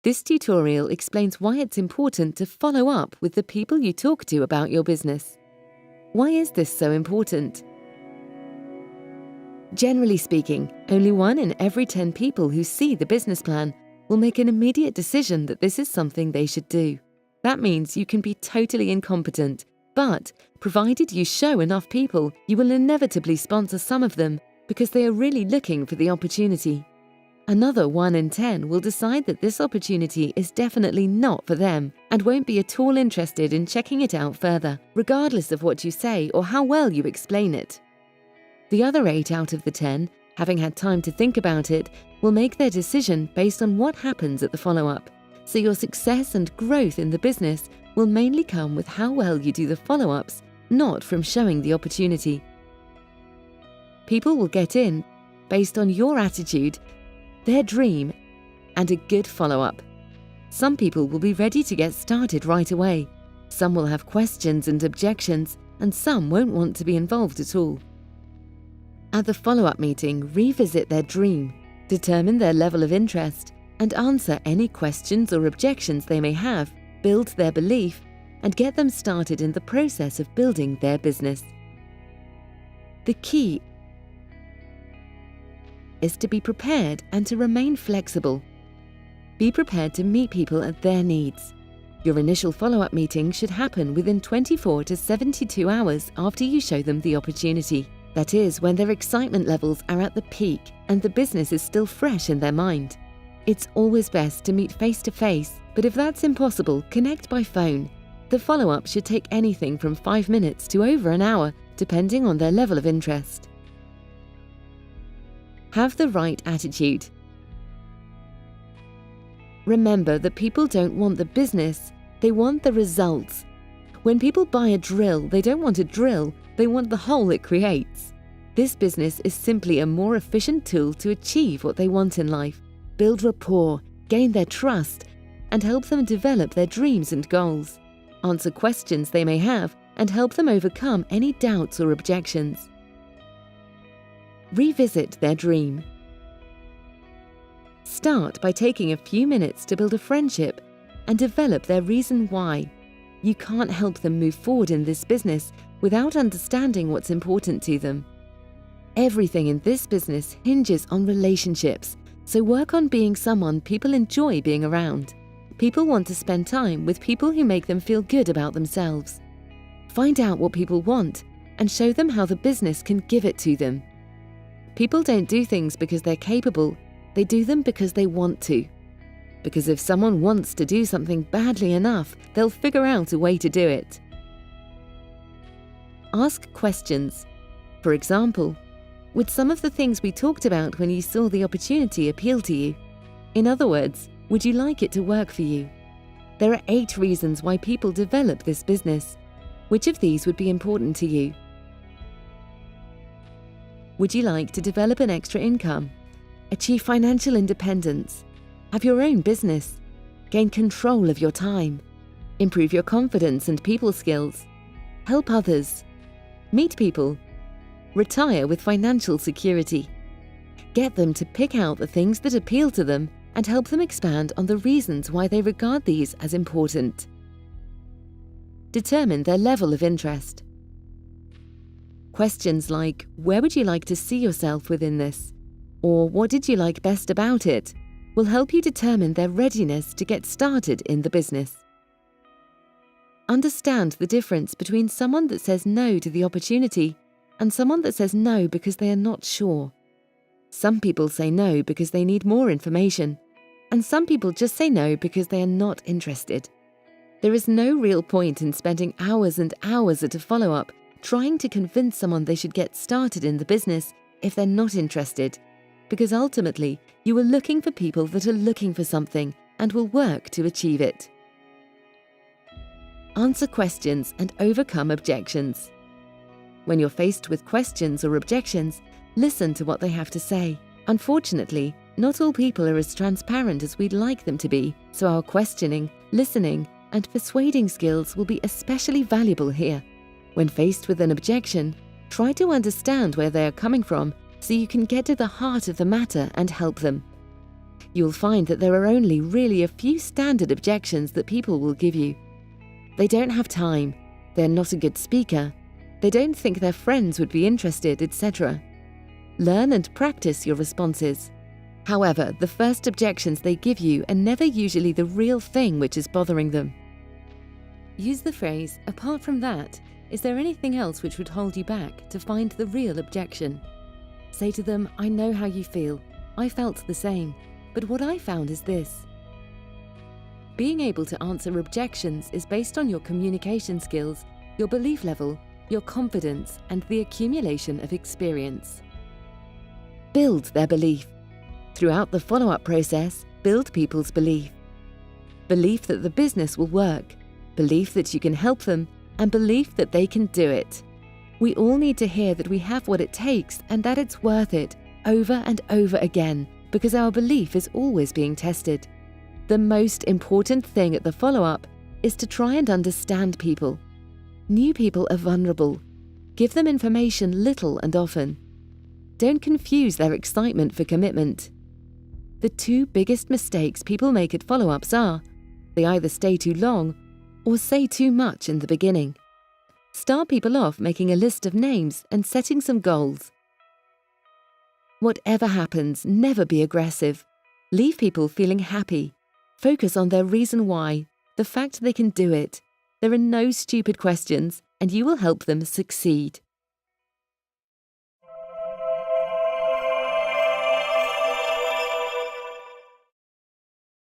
This tutorial explains why it's important to follow up with the people you talk to about your business. Why is this so important? Generally speaking, only 1 in every 10 people who see the business plan will make an immediate decision that this is something they should do. That means you can be totally incompetent, but provided you show enough people, you will inevitably sponsor some of them because they are really looking for the opportunity. Another 1 in 10 will decide that this opportunity is definitely not for them and won't be at all interested in checking it out further, regardless of what you say or how well you explain it. The other 8 out of the 10, having had time to think about it, will make their decision based on what happens at the follow-up. So your success and growth in the business will mainly come with how well you do the follow-ups, not from showing the opportunity. People will get in based on your attitude, their dream, and a good follow-up. Some people will be ready to get started right away. Some will have questions and objections, and some won't want to be involved at all. At the follow-up meeting, revisit their dream, determine their level of interest, and answer any questions or objections they may have, build their belief, and get them started in the process of building their business. The key is to be prepared and to remain flexible. Be prepared to meet people at their needs. Your initial follow-up meeting should happen within 24 to 72 hours after you show them the opportunity. That is, when their excitement levels are at the peak and the business is still fresh in their mind. It's always best to meet face-to-face, but if that's impossible, connect by phone. The follow-up should take anything from 5 minutes to over an hour, depending on their level of interest. Have the right attitude. Remember that people don't want the business, they want the results. When people buy a drill, they don't want a drill, they want the hole it creates. This business is simply a more efficient tool to achieve what they want in life, build rapport, gain their trust, and help them develop their dreams and goals, answer questions they may have, and help them overcome any doubts or objections. Revisit their dream. Start by taking a few minutes to build a friendship and develop their reason why. You can't help them move forward in this business without understanding what's important to them. Everything in this business hinges on relationships, so work on being someone people enjoy being around. People want to spend time with people who make them feel good about themselves. Find out what people want and show them how the business can give it to them. People don't do things because they're capable, they do them because they want to. Because if someone wants to do something badly enough, they'll figure out a way to do it. Ask questions. For example, would some of the things we talked about when you saw the opportunity appeal to you? In other words, would you like it to work for you? There are 8 reasons why people develop this business. Which of these would be important to you? Would you like to develop an extra income? Achieve financial independence? Have your own business? Gain control of your time? Improve your confidence and people skills? Help others? Meet people? Retire with financial security? Get them to pick out the things that appeal to them and help them expand on the reasons why they regard these as important. Determine their level of interest. Questions like, where would you like to see yourself within this? Or what did you like best about it? Will help you determine their readiness to get started in the business. Understand the difference between someone that says no to the opportunity and someone that says no because they are not sure. Some people say no because they need more information, and some people just say no because they are not interested. There is no real point in spending hours and hours at a follow-up trying to convince someone they should get started in the business if they're not interested, because ultimately you are looking for people that are looking for something and will work to achieve it. Answer questions and overcome objections. When you're faced with questions or objections, listen to what they have to say. Unfortunately, not all people are as transparent as we'd like them to be, so our questioning, listening, and persuading skills will be especially valuable here. When faced with an objection, try to understand where they are coming from so you can get to the heart of the matter and help them. You'll find that there are only really a few standard objections that people will give you. They don't have time, they're not a good speaker, they don't think their friends would be interested, etc. Learn and practice your responses. However, the first objections they give you are never usually the real thing which is bothering them. Use the phrase, "Apart from that, is there anything else which would hold you back?" to find the real objection. Say to them, "I know how you feel. I felt the same. But what I found is this." Being able to answer objections is based on your communication skills, your belief level, your confidence, and the accumulation of experience. Build their belief. Throughout the follow-up process, build people's belief. Belief that the business will work, belief that you can help them, and belief that they can do it. We all need to hear that we have what it takes and that it's worth it, over and over again, because our belief is always being tested. The most important thing at the follow-up is to try and understand people. New people are vulnerable. Give them information little and often. Don't confuse their excitement for commitment. The two biggest mistakes people make at follow-ups are they either stay too long or say too much in the beginning. Start people off making a list of names and setting some goals. Whatever happens, never be aggressive. Leave people feeling happy. Focus on their reason why, the fact they can do it. There are no stupid questions, and you will help them succeed.